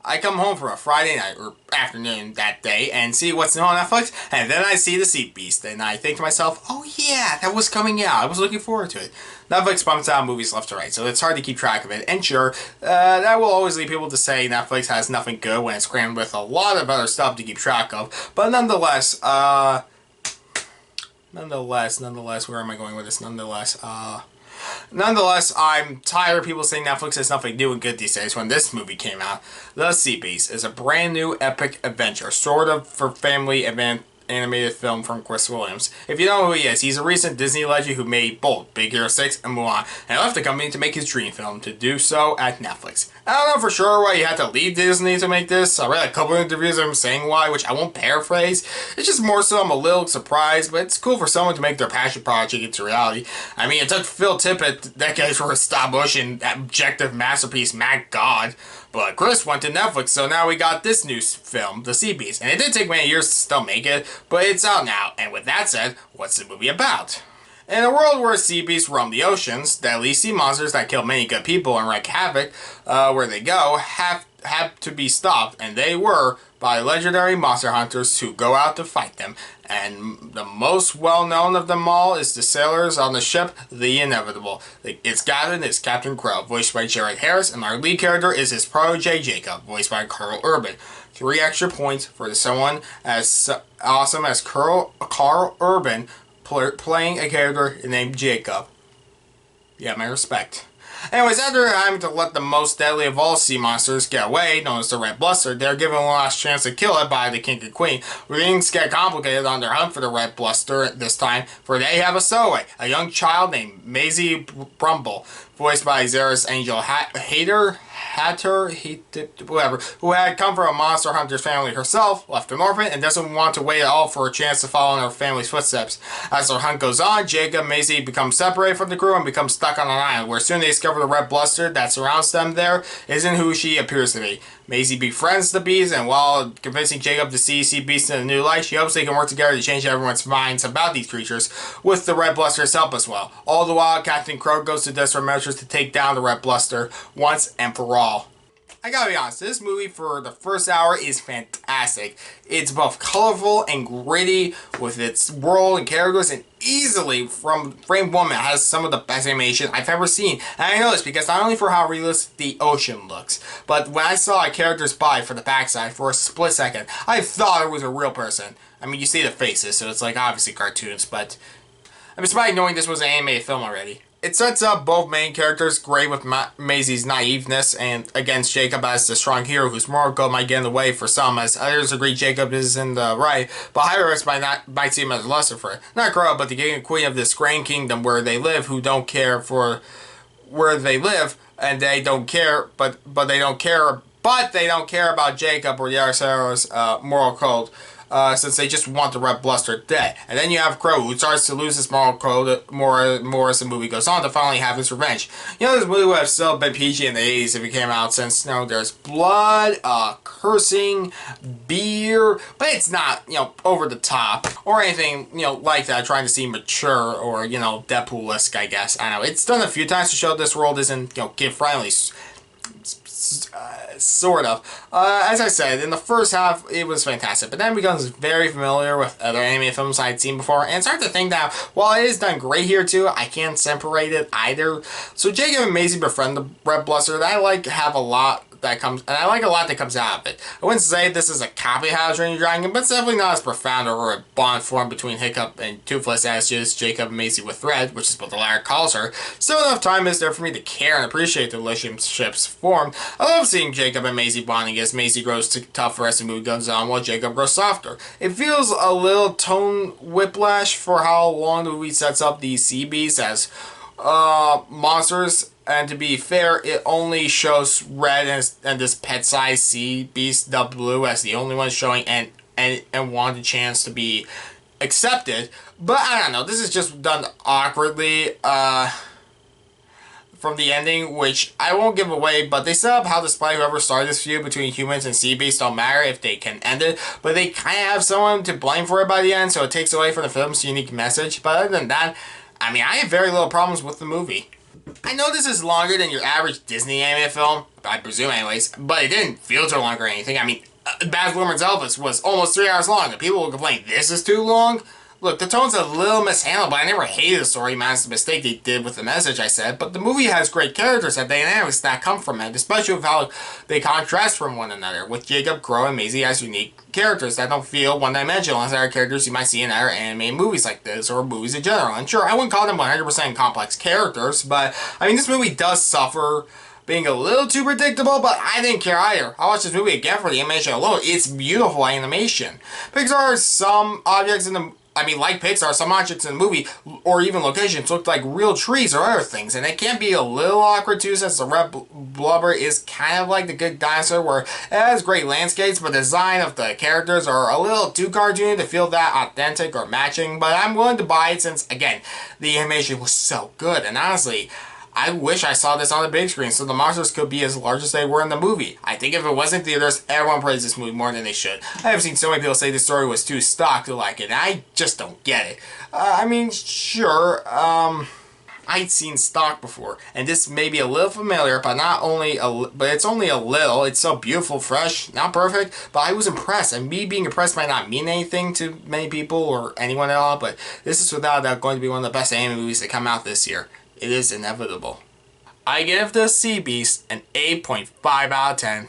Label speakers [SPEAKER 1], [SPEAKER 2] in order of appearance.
[SPEAKER 1] I come home from a Friday night or afternoon that day and see what's new on Netflix, and then I see The Sea Beast, and I think to myself, oh yeah, that was coming out. I was looking forward to it. Netflix pumps out movies left to right, so it's hard to keep track of it. And sure, that will always lead people to say Netflix has nothing good when it's crammed with a lot of other stuff to keep track of. But nonetheless, where am I going with this? Nonetheless, I'm tired of people saying Netflix has nothing new and good these days when this movie came out. The Sea Beast is a brand new epic adventure, sort of for family animated film from Chris Williams. If you don't know who he is, he's a recent Disney legend who made Bolt, Big Hero 6, and Mulan, and left the company to make his dream film, to do so at Netflix. I don't know for sure why he had to leave Disney to make this. I read a couple of interviews of him saying why, which I won't paraphrase. It's just more so I'm a little surprised, but it's cool for someone to make their passion project into reality. I mean, it took Phil Tippett decades for his stop-motion and objective masterpiece, Mad God. But Chris went to Netflix, so now we got this new film, The Sea Beast. And it did take many years to still make it, but it's out now. And with that said, what's the movie about? In a world where sea beasts roam the oceans, deadly sea monsters that kill many good people and wreak havoc where they go have to be stopped, and they were, by legendary monster hunters who go out to fight them. And the most well-known of them all is the sailors on the ship, the Inevitable. Its captain is Captain Crow, voiced by Jared Harris, and our lead character is his protégé Jacob, voiced by Karl Urban. 3 extra points for someone as awesome as Karl Urban playing a character named Jacob. Yeah, my respect. Anyways, after having to let the most deadly of all sea monsters get away, known as the Red Bluster, they're given one last chance to kill it by the King and Queen. Things get complicated on their hunt for the Red Bluster this time, for they have a stowaway, a young child named Maisie Brumble, voiced by Zaris-Angel Hator, whatever, who had come from a monster hunter's family herself, left an orphan, and doesn't want to wait at all for a chance to follow in her family's footsteps. As their hunt goes on, Jacob and Maisie become separated from the crew and become stuck on an island, where soon they discover the Red Bluster that surrounds them there isn't who she appears to be. Maisie befriends the bees, and while convincing Jacob to see sea beasts in a new light, she hopes they can work together to change everyone's minds about these creatures, with the Red Bluster's help as well. All the while, Captain Crow goes to desperate measures to take down the Red Bluster once and for all. I gotta be honest, this movie for the first hour is fantastic. It's both colorful and gritty with its world and characters, and easily from frame 1 it has some of the best animation I've ever seen. And I know this because not only for how realistic the ocean looks, but when I saw a character's body for the backside for a split second, I thought it was a real person. I mean, you see the faces, so it's like obviously cartoons, but I'm despite knowing this was an animated film already. It sets up both main characters great with Maisie's naiveness and against Jacob as the strong hero whose moral code might get in the way for some, as others agree Jacob is in the right, but higher ups might see him as lesser for it. Not Crow, but the king and queen of this grand kingdom where they live, who don't care for where they live, and they don't care, but they don't care about Jacob or the other hero's moral code. Since they just want the Red Bluster dead. And then you have Crow, who starts to lose his moral code more as the movie goes on to finally have his revenge. You know, this movie would have still been PG in the 80s if it came out, since, you know, there's blood, cursing, beer, but it's not, you know, over the top or anything, you know, like that, trying to seem mature or, you know, Deadpool-esque, I guess. I don't know. It's done a few times to show this world isn't, you know, kid-friendly. Sort of. As I said, in the first half, it was fantastic, but then it becomes very familiar with other anime films I'd seen before, and start to think that while it is done great here too, I can't separate it either. So Jacob and Maisie befriend the Red Bluster, that I like have a lot that comes, and I like a lot that comes out of it. I wouldn't say this is a copy of How to Train Your Dragon, but it's definitely not as profound or a bond formed between Hiccup and Toothless as just Jacob and Maisie with Red, which is what the latter calls her. Still enough time is there for me to care and appreciate the relationships formed. I love seeing Jacob and Maisie bonding as Maisie grows tougher as the movie goes on while Jacob grows softer. It feels a little tone whiplash for how long the movie sets up these sea beasts as monsters. And to be fair, it only shows Red and this pet-sized sea beast, dubbed Blue, as the only one showing and want a chance to be accepted. But I don't know, this is just done awkwardly from the ending, which I won't give away, but they set up how despite whoever started this feud between humans and sea beasts don't matter if they can end it, but they kind of have someone to blame for it by the end, so it takes away from the film's unique message. But other than that, I mean, I have very little problems with the movie. I know this is longer than your average Disney anime film, I presume anyways, but it didn't feel too long or anything. I mean, Baz Luhrmann's Elvis was almost 3 hours long, and people will complain, this is too long? Look, the tone's a little mishandled, but I never hated the story, minus the mistake they did with the message I said, but the movie has great characters and dynamics that come from it, especially with how they contrast from one another, with Jacob, Crow, and Maisie as unique characters that don't feel one-dimensional as other characters you might see in other animated movies like this, or movies in general. And sure, I wouldn't call them 100% complex characters, but, I mean, this movie does suffer being a little too predictable, but I didn't care either. I watched this movie again for the animation alone. It's beautiful animation. Pixar has some objects in the... I mean, like Pixar, some objects in the movie, or even locations, look like real trees or other things, and it can be a little awkward too, since the Red Bluster is kind of like the Good Dinosaur, where it has great landscapes, but the design of the characters are a little too cartoony to feel that authentic or matching, but I'm willing to buy it since, again, the animation was so good, and honestly, I wish I saw this on the big screen so the monsters could be as large as they were in the movie. I think if it wasn't theaters, everyone praised this movie more than they should. I have seen so many people say the story was too stock to like it, and I just don't get it. I mean, sure, I'd seen stock before, and this may be a little familiar, but it's only a little. It's so beautiful, fresh, not perfect, but I was impressed, and me being impressed might not mean anything to many people or anyone at all, but this is without doubt going to be one of the best anime movies that come out this year. It is inevitable. I give the Sea Beast an 8.5 out of 10.